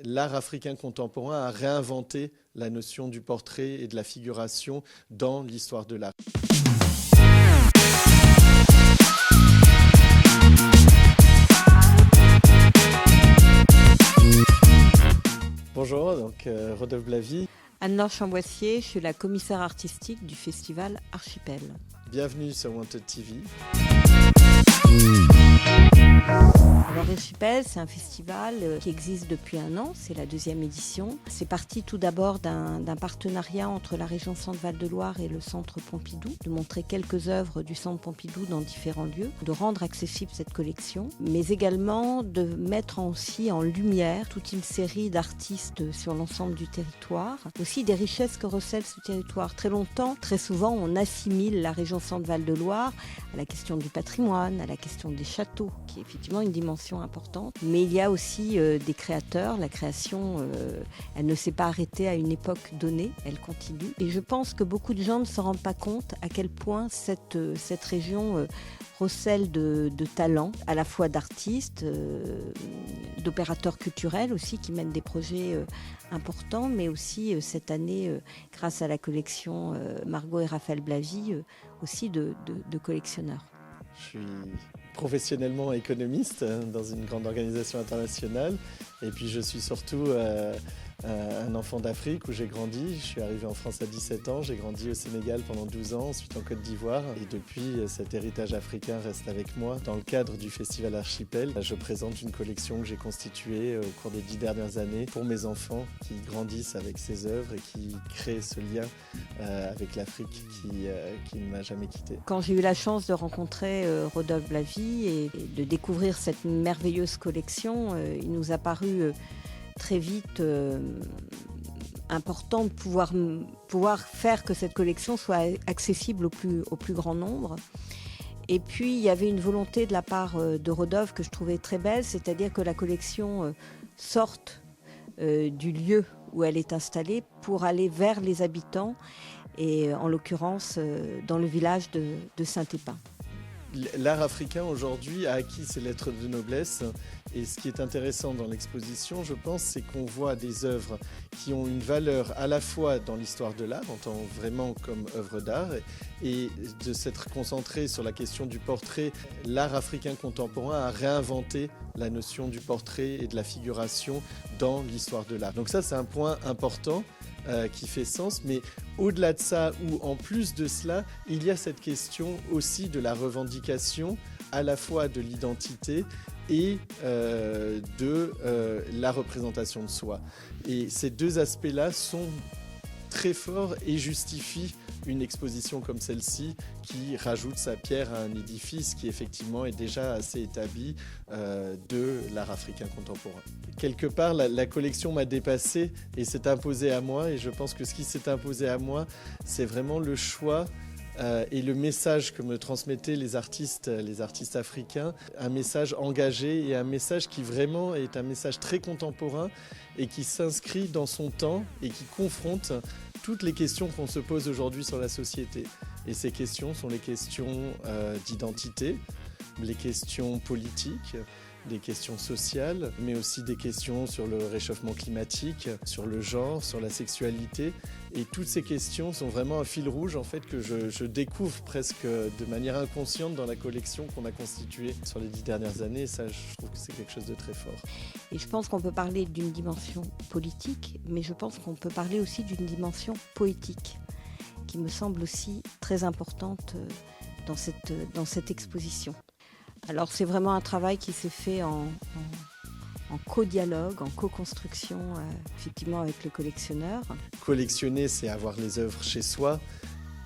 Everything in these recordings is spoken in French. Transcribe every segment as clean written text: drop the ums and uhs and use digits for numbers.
l'art africain contemporain a réinventé la notion du portrait et de la figuration dans l'histoire de l'art. Bonjour, donc Rodolphe Blavy. Anne-Laure Chamboissier, je suis la commissaire artistique du festival Archipel. Bienvenue sur Wanted TV. Alors Archipel, c'est un festival qui existe depuis un an, c'est la 2e édition. C'est parti tout d'abord d'un partenariat entre la région Centre-Val de Loire et le Centre Pompidou, de montrer quelques œuvres du Centre Pompidou dans différents lieux, de rendre accessible cette collection, mais également de mettre aussi en lumière toute une série d'artistes sur l'ensemble du territoire, aussi des richesses que recèle ce territoire. Très longtemps, très souvent, on assimile la région Centre-Val de Loire à la question du patrimoine, à la question des châteaux, qui est effectivement une dimension importante. Mais il y a aussi des créateurs. La création, elle ne s'est pas arrêtée à une époque donnée, elle continue. Et je pense que beaucoup de gens ne se rendent pas compte à quel point cette région recèle de talents, à la fois d'artistes, d'opérateurs culturels aussi qui mènent des projets importants, mais aussi cette année, grâce à la collection Margot et Raphaël Blavy, aussi de collectionneurs. Je suis professionnellement économiste dans une grande organisation internationale et puis je suis surtout un enfant d'Afrique où j'ai grandi. Je suis arrivé en France à 17 ans, j'ai grandi au Sénégal pendant 12 ans, ensuite en Côte d'Ivoire et depuis cet héritage africain reste avec moi. Dans le cadre du festival Archipel, je présente une collection que j'ai constituée au cours des 10 dernières années pour mes enfants qui grandissent avec ces œuvres et qui créent ce lien avec l'Afrique qui ne m'a jamais quitté. Quand j'ai eu la chance de rencontrer Rodolphe Blavy et de découvrir cette merveilleuse collection, il nous a paru très vite important de pouvoir faire que cette collection soit accessible au plus grand nombre. Et puis il y avait une volonté de la part de Rodolphe que je trouvais très belle, c'est-à-dire que la collection sorte du lieu où elle est installée pour aller vers les habitants et en l'occurrence dans le village de Saint-Épin. L'art africain aujourd'hui a acquis ses lettres de noblesse et ce qui est intéressant dans l'exposition, je pense, c'est qu'on voit des œuvres qui ont une valeur à la fois dans l'histoire de l'art, en tant vraiment comme œuvre d'art, et de s'être concentré sur la question du portrait. L'art africain contemporain a réinventé la notion du portrait et de la figuration dans l'histoire de l'art. Donc ça, c'est un point important. Qui fait sens, mais au-delà de ça, ou en plus de cela, il y a cette question aussi de la revendication à la fois de l'identité et de la représentation de soi. Et ces deux aspects-là sont très forts et justifient une exposition comme celle-ci qui rajoute sa pierre à un édifice qui effectivement est déjà assez établi de l'art africain contemporain. Quelque part, la collection m'a dépassé et s'est imposée à moi et je pense que ce qui s'est imposé à moi, c'est vraiment le choix et le message que me transmettaient les artistes africains, un message engagé et un message qui vraiment est un message très contemporain et qui s'inscrit dans son temps et qui confronte toutes les questions qu'on se pose aujourd'hui sur la société. Et ces questions sont les questions d'identité, les questions politiques, des questions sociales, mais aussi des questions sur le réchauffement climatique, sur le genre, sur la sexualité. Et toutes ces questions sont vraiment un fil rouge en fait, que je découvre presque de manière inconsciente dans la collection qu'on a constituée sur les 10 dernières années. Et ça, je trouve que c'est quelque chose de très fort. Et je pense qu'on peut parler d'une dimension politique, mais je pense qu'on peut parler aussi d'une dimension poétique, qui me semble aussi très importante dans cette exposition. Alors c'est vraiment un travail qui s'est fait en co-dialogue, en co-construction, effectivement avec le collectionneur. Collectionner, c'est avoir les œuvres chez soi.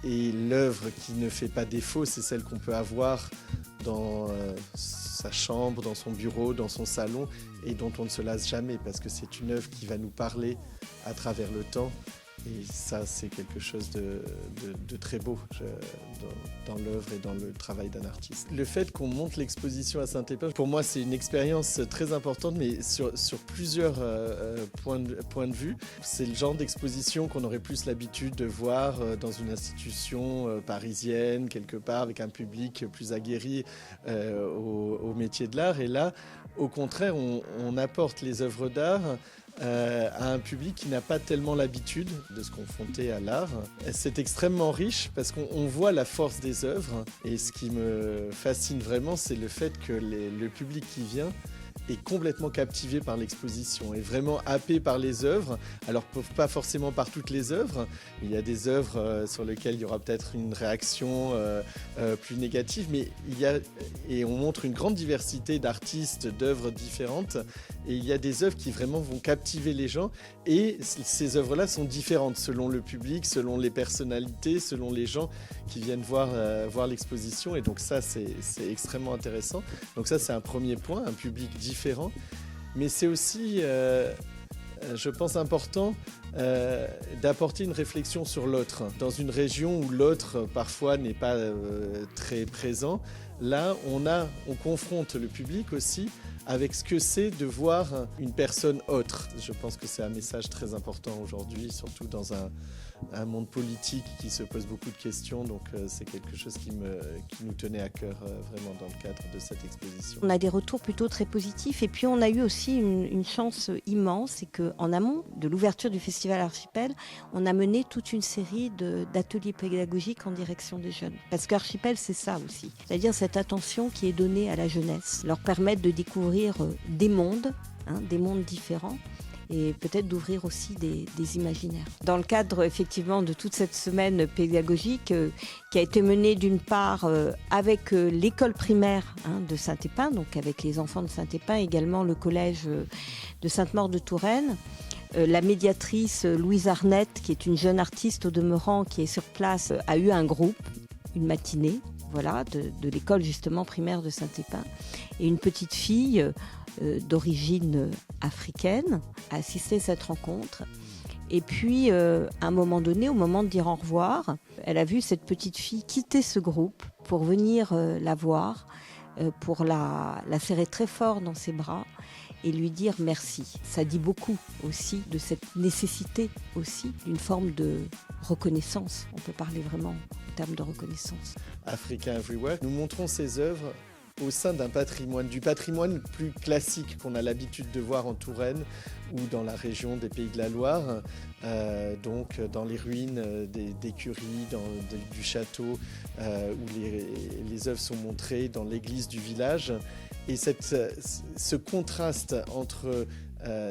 Et l'œuvre qui ne fait pas défaut, c'est celle qu'on peut avoir dans sa chambre, dans son bureau, dans son salon, et dont on ne se lasse jamais, parce que c'est une œuvre qui va nous parler à travers le temps. Et ça, c'est quelque chose de très beau dans l'œuvre et dans le travail d'un artiste. Le fait qu'on monte l'exposition à Saint-Épin, pour moi, c'est une expérience très importante, mais sur plusieurs points de vue. C'est le genre d'exposition qu'on aurait plus l'habitude de voir dans une institution parisienne, quelque part, avec un public plus aguerri au métier de l'art. Et là, au contraire, on apporte les œuvres d'art à un public qui n'a pas tellement l'habitude de se confronter à l'art. C'est extrêmement riche parce qu'on voit la force des œuvres et ce qui me fascine vraiment, c'est le fait que le public qui vient est complètement captivé par l'exposition, est vraiment happé par les œuvres. Alors pas forcément par toutes les œuvres, il y a des œuvres sur lesquelles il y aura peut-être une réaction plus négative, mais et on montre une grande diversité d'artistes, d'œuvres différentes, et il y a des œuvres qui vraiment vont captiver les gens, et ces œuvres-là sont différentes selon le public, selon les personnalités, selon les gens qui viennent voir l'exposition, et donc ça c'est extrêmement intéressant. Donc ça c'est un premier point, un public différent, mais c'est aussi, je pense, important d'apporter une réflexion sur l'autre. Dans une région où l'autre parfois n'est pas très présent, là on confronte le public aussi avec ce que c'est de voir une personne autre. Je pense que c'est un message très important aujourd'hui, surtout dans un monde politique qui se pose beaucoup de questions. Donc c'est quelque chose qui nous tenait à cœur vraiment dans le cadre de cette exposition. On a des retours plutôt très positifs, et puis on a eu aussi une chance immense, c'est qu'en amont de l'ouverture du Festival Archipel, on a mené toute une série d'ateliers pédagogiques en direction des jeunes. Parce qu'Archipel, c'est ça aussi. C'est-à-dire cette attention qui est donnée à la jeunesse, leur permettre de découvrir des mondes différents, et peut-être d'ouvrir aussi des imaginaires. Dans le cadre effectivement de toute cette semaine pédagogique qui a été menée d'une part avec l'école primaire de Saint-Épin, donc avec les enfants de Saint-Épin, également le collège de Sainte-Maure-de-Touraine, la médiatrice Louise Arnette, qui est une jeune artiste au demeurant qui est sur place, a eu un groupe, une matinée, voilà, de l'école justement primaire de Saint-Épin, et une petite fille d'origine africaine a assisté à cette rencontre. Et puis, à un moment donné, au moment de dire au revoir, elle a vu cette petite fille quitter ce groupe pour venir la voir, pour la serrer très fort dans ses bras et lui dire merci. Ça dit beaucoup aussi de cette nécessité aussi d'une forme de reconnaissance. On peut parler vraiment en termes de reconnaissance. Africa Everywhere, nous montrons ces œuvres au sein du patrimoine plus classique qu'on a l'habitude de voir en Touraine ou dans la région des Pays de la Loire, donc dans les ruines d'écuries, du château, où les œuvres sont montrées dans l'église du village. Et ce contraste entre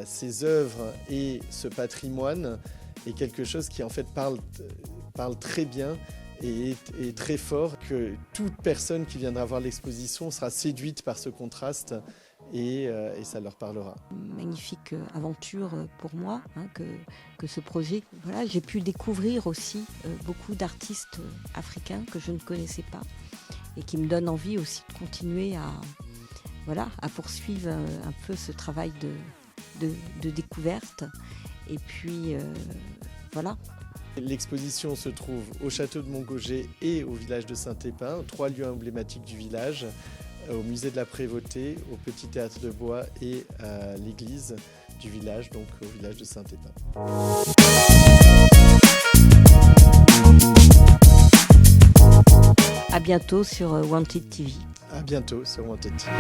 ces œuvres et ce patrimoine est quelque chose qui en fait parle très bien et très fort, que toute personne qui viendra voir l'exposition sera séduite par ce contraste et ça leur parlera. Magnifique aventure pour moi que ce projet. Voilà, j'ai pu découvrir aussi beaucoup d'artistes africains que je ne connaissais pas et qui me donnent envie aussi de continuer à poursuivre un peu ce travail de découverte. Et puis voilà. L'exposition se trouve au château de Montgauget et au village de Saint-Épin, 3 lieux emblématiques du village, au musée de la Prévôté, au petit théâtre de bois et à l'église du village, donc au village de Saint-Épin. À bientôt sur Wanted TV. À bientôt sur Wanted TV.